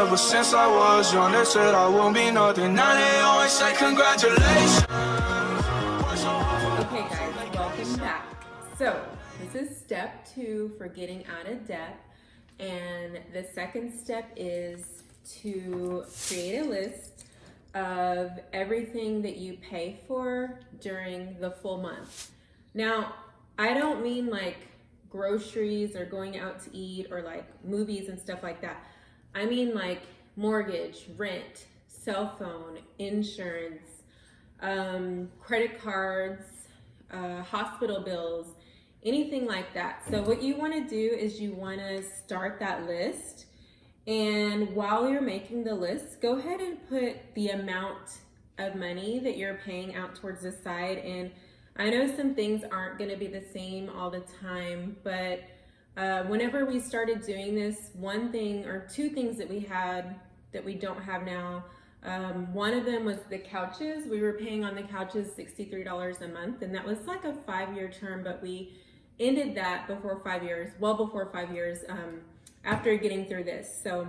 ever since I was young. They said I won't be nothing. Now they always say congratulations. Okay guys, welcome back. So this is step 2 for getting out of debt. And the second step is to create a list of everything that you pay for during the full month. Now, I don't mean like groceries or going out to eat or like movies and stuff like that. I mean like mortgage, rent, cell phone, insurance, credit cards, hospital bills, anything like that. So what you want to do is you want to start that list, and while you're making the list, go ahead and put the amount of money that you're paying out towards the side. And I know some things aren't going to be the same all the time, but whenever we started doing this, one thing or two things that we had that we don't have now, one of them was the couches. We were paying on the couches $63 a month, and that was like a 5-year term, but we ended that before 5 years, well before 5 years, after getting through this. So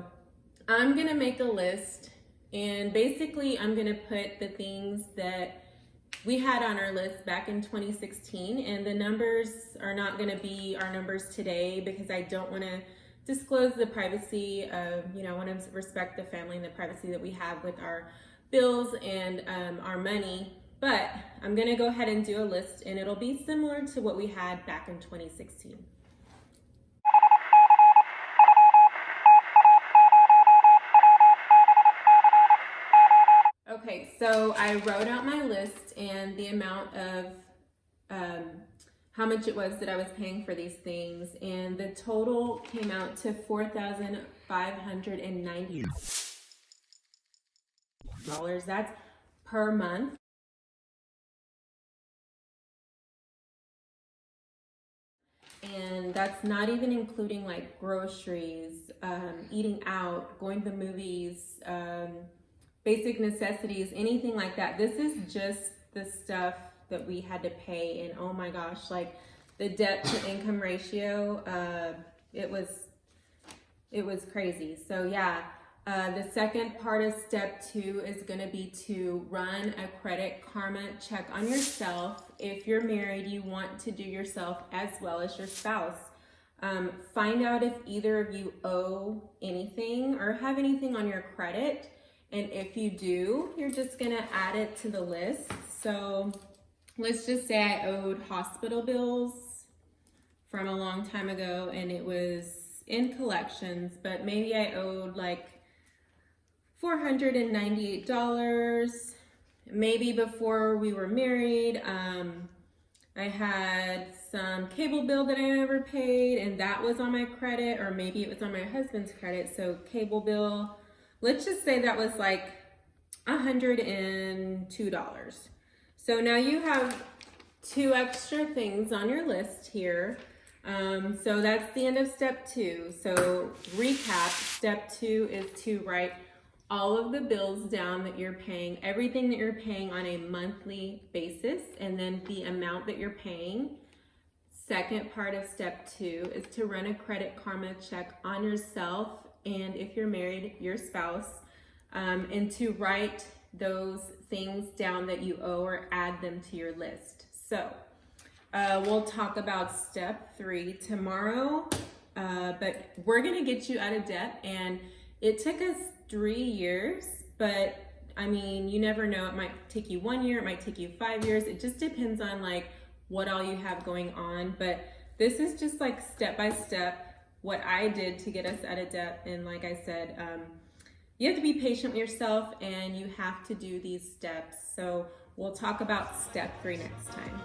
I'm gonna make a list, and basically I'm gonna put the things that we had on our list back in 2016, and the numbers are not gonna be our numbers today because I don't wanna disclose the privacy of, I want to respect the family and the privacy that we have with our bills and our money. But I'm going to go ahead and do a list, and it'll be similar to what we had back in 2016. Okay, so I wrote out my list and the amount of how much it was that I was paying for these things, and the total came out to $4,590. That's per month. And that's not even including like groceries, eating out, going to the movies, basic necessities, anything like that. This is just the stuff that we had to pay. And oh my gosh, like the debt to income ratio, it was crazy. So yeah, the second part of step 2 is going to be to run a credit karma check on yourself. If you're married, you want to do yourself as well as your spouse. Find out if either of you owe anything or have anything on your credit. And if you do, you're just going to add it to the list. So let's just say I owed hospital bills from a long time ago and it was in collections, but maybe I owed like $498. Maybe before we were married, I had some cable bill that I never paid and that was on my credit, or maybe it was on my husband's credit. So cable bill, let's just say that was like $102. So now you have 2 extra things on your list here. So that's the end of step 2. So recap, step 2 is to write all of the bills down that you're paying, everything that you're paying on a monthly basis, and then the amount that you're paying. Second part of step 2 is to run a credit karma check on yourself, and if you're married, your spouse, and to write those things down that you owe or add them to your list. So we'll talk about step 3 tomorrow, but we're gonna get you out of debt, and it took us 3 years, but I mean, you never know. It might take you 1 year, it might take you 5 years. It just depends on like what all you have going on. But this is just like step by step what I did to get us out of debt. And like I said, you have to be patient with yourself and you have to do these steps. So we'll talk about step 3 next time.